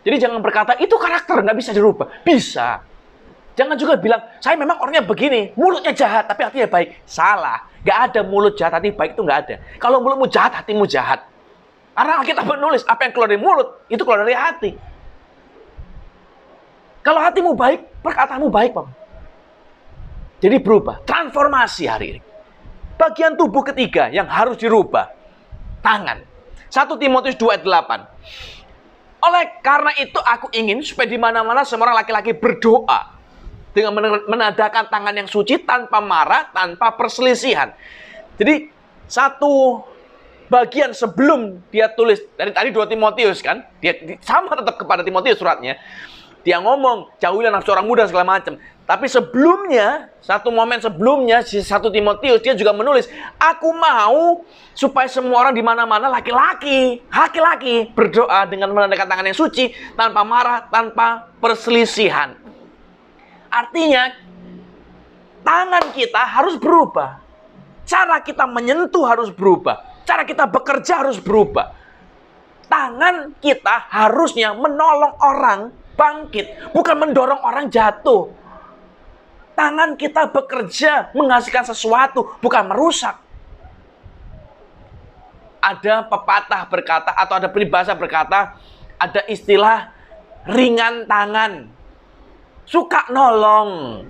Jadi jangan berkata, itu karakter, nggak bisa dirubah. Bisa. Jangan juga bilang, saya memang orangnya begini, mulutnya jahat, tapi hatinya baik. Salah. Nggak ada mulut jahat, hati baik, itu nggak ada. Kalau mulutmu jahat, hatimu jahat. Karena kita menulis, apa yang keluar dari mulut, itu keluar dari hati. Kalau hatimu baik, perkataanmu baik, Pak. Jadi berubah. Transformasi hari ini. Bagian tubuh ketiga yang harus dirubah. Tangan. 1 Timotius 2 ayat 8. Oleh karena itu aku ingin supaya di mana-mana semua orang laki-laki berdoa dengan menadakan tangan yang suci tanpa marah, tanpa perselisihan. Jadi satu bagian sebelum dia tulis dari tadi 2 Timotius kan, dia sama tetap kepada Timotius suratnya. Dia ngomong jauhilah nafsu orang muda segala macam. Tapi sebelumnya, satu momen sebelumnya, di 1 Timotius, dia juga menulis, aku mau supaya semua orang di mana-mana laki-laki berdoa dengan menandakan tangan yang suci, tanpa marah, tanpa perselisihan. Artinya, tangan kita harus berubah. Cara kita menyentuh harus berubah. Cara kita bekerja harus berubah. Tangan kita harusnya menolong orang bangkit, bukan mendorong orang jatuh. Tangan kita bekerja menghasilkan sesuatu, bukan merusak. Ada pepatah berkata, atau ada peribahasa berkata, ada istilah ringan tangan, suka nolong.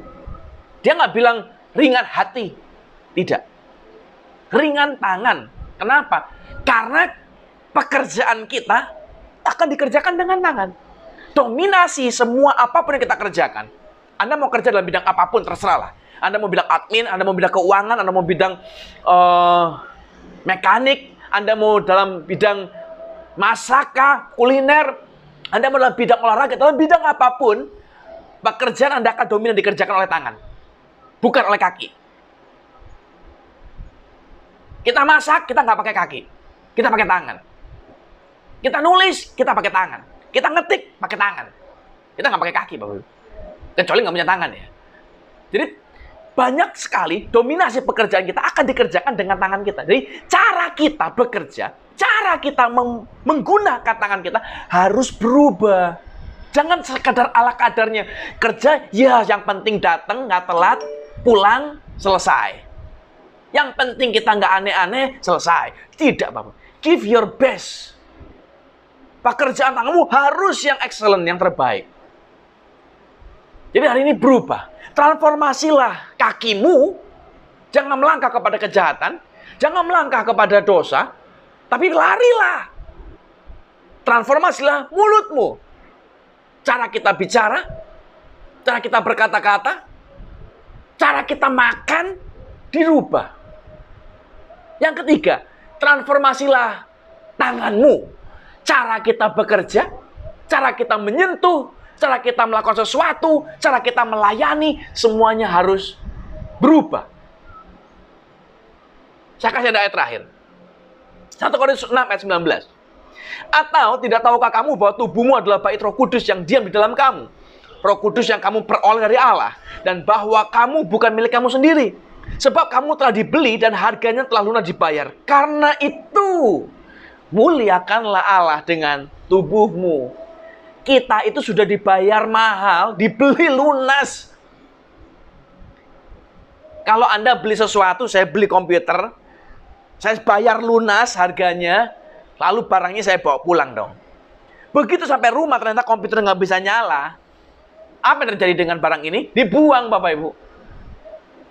Dia nggak bilang ringan hati. Tidak. Ringan tangan. Kenapa? Karena pekerjaan kita akan dikerjakan dengan tangan. Dominasi semua apapun yang kita kerjakan. Anda mau kerja dalam bidang apapun, terserahlah. Anda mau bidang admin, Anda mau bidang keuangan, Anda mau bidang mekanik, Anda mau dalam bidang masakan, kuliner, Anda mau dalam bidang olahraga, dalam bidang apapun, pekerjaan Anda akan dominan dikerjakan oleh tangan. Bukan oleh kaki. Kita masak, kita nggak pakai kaki. Kita pakai tangan. Kita nulis, kita pakai tangan. Kita ngetik, pakai tangan. Kita nggak pakai kaki, Bapak. Kecuali nggak punya tangan ya. Jadi banyak sekali dominasi pekerjaan kita akan dikerjakan dengan tangan kita. Jadi cara kita bekerja, cara kita menggunakan tangan kita harus berubah. Jangan sekadar ala kadarnya. Kerja, ya yang penting datang, nggak telat, pulang, selesai. Yang penting kita nggak aneh-aneh, selesai. Tidak, Bapak. Give your best. Pekerjaan tanganmu harus yang excellent, yang terbaik. Jadi hari ini berubah. Transformasilah kakimu. Jangan melangkah kepada kejahatan. Jangan melangkah kepada dosa. Tapi larilah. Transformasilah mulutmu. Cara kita bicara. Cara kita berkata-kata. Cara kita makan. Dirubah. Yang ketiga. Transformasilah tanganmu. Cara kita bekerja. Cara kita menyentuh. Cara kita melakukan sesuatu, cara kita melayani, semuanya harus berubah. Saya kasih ada ayat terakhir. 1 Korintus 6 ayat 19. Atau tidak tahukah kamu bahwa tubuhmu adalah bait Roh Kudus yang diam di dalam kamu? Roh Kudus yang kamu peroleh dari Allah. Dan bahwa kamu bukan milik kamu sendiri. Sebab kamu telah dibeli dan harganya telah lunas dibayar. Karena itu, muliakanlah Allah dengan tubuhmu. Kita itu sudah dibayar mahal, dibeli lunas. Kalau Anda beli sesuatu, saya beli komputer, saya bayar lunas harganya, lalu barangnya saya bawa pulang dong. Begitu sampai rumah ternyata komputer nggak bisa nyala. Apa yang terjadi dengan barang ini? Dibuang, Bapak Ibu.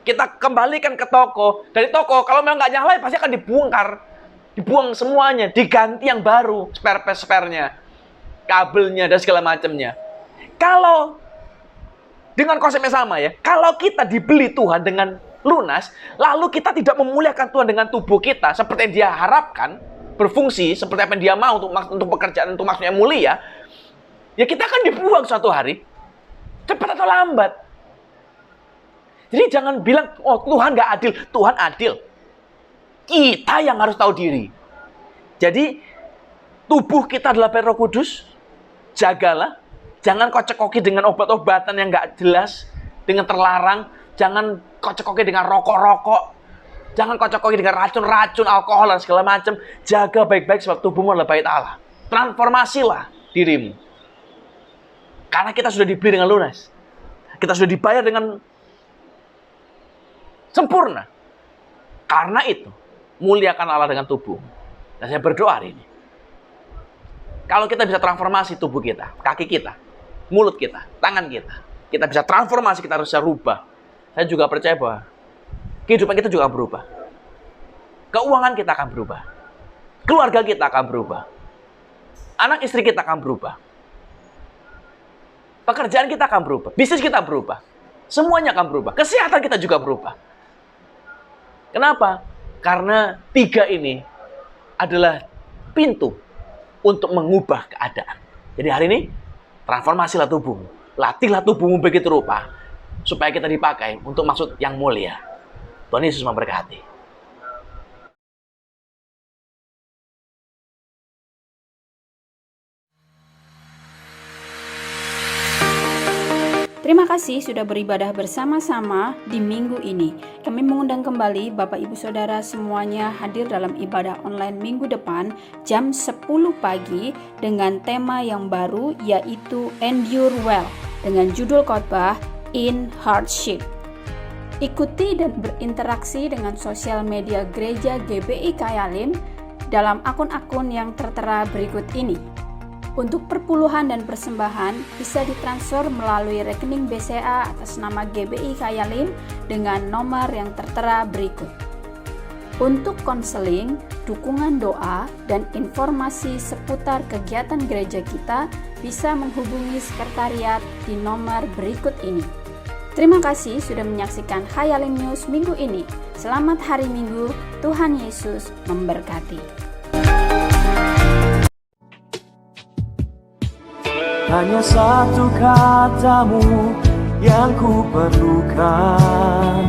Kita kembalikan ke toko. Dari toko, kalau memang nggak nyala, pasti akan dibongkar. Dibuang semuanya, diganti yang baru. Spare-nya, kabelnya, dan segala macamnya. Kalau dengan konsep yang sama ya, kalau kita dibeli Tuhan dengan lunas, lalu kita tidak memuliakan Tuhan dengan tubuh kita, seperti yang dia harapkan, berfungsi, seperti apa yang dia mau untuk pekerjaan, untuk maksudnya mulia, ya kita akan dibuang suatu hari. Cepat atau lambat. Jadi jangan bilang, oh Tuhan nggak adil. Tuhan adil. Kita yang harus tahu diri. Jadi, tubuh kita adalah Roh Kudus. Jagalah. Jangan kocek-koki dengan obat-obatan yang nggak jelas. Dengan terlarang. Jangan kocek-koki dengan rokok-rokok. Jangan kocek-koki dengan racun-racun, alkohol, dan segala macam. Jaga baik-baik sebab tubuhmu adalah bait Allah. Transformasilah dirimu. Karena kita sudah dibeli dengan lunas. Kita sudah dibayar dengan sempurna. Karena itu, muliakan Allah dengan tubuh. Dan saya berdoa hari ini. Kalau kita bisa transformasi tubuh kita, kaki kita, mulut kita, tangan kita. Kita bisa transformasi, kita harus bisa rubah. Saya juga percaya bahwa kehidupan kita juga berubah. Keuangan kita akan berubah. Keluarga kita akan berubah. Anak istri kita akan berubah. Pekerjaan kita akan berubah. Bisnis kita berubah. Semuanya akan berubah. Kesehatan kita juga berubah. Kenapa? Karena 3 ini adalah pintu untuk mengubah keadaan. Jadi hari ini, transformasilah tubuhmu. Latihlah tubuhmu begitu rupa. Supaya kita dipakai untuk maksud yang mulia. Tuhan Yesus memberkati. Terima kasih sudah beribadah bersama-sama di minggu ini. Kami mengundang kembali Bapak Ibu Saudara semuanya hadir dalam ibadah online minggu depan jam 10 pagi dengan tema yang baru yaitu Endure Well dengan judul khotbah In Hardship. Ikuti dan berinteraksi dengan sosial media Gereja GBI Kayalim dalam akun-akun yang tertera berikut ini. Untuk perpuluhan dan persembahan bisa ditransfer melalui rekening BCA atas nama GBI Kayalim dengan nomor yang tertera berikut. Untuk konseling, dukungan doa, dan informasi seputar kegiatan gereja kita bisa menghubungi sekretariat di nomor berikut ini. Terima kasih sudah menyaksikan Kayalim News minggu ini. Selamat hari Minggu, Tuhan Yesus memberkati. Hanya satu katamu yang ku perlukan.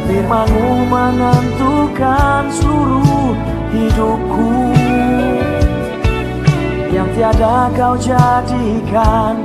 Firman-Mu menentukan seluruh hidupku. Yang tiada kau jadikan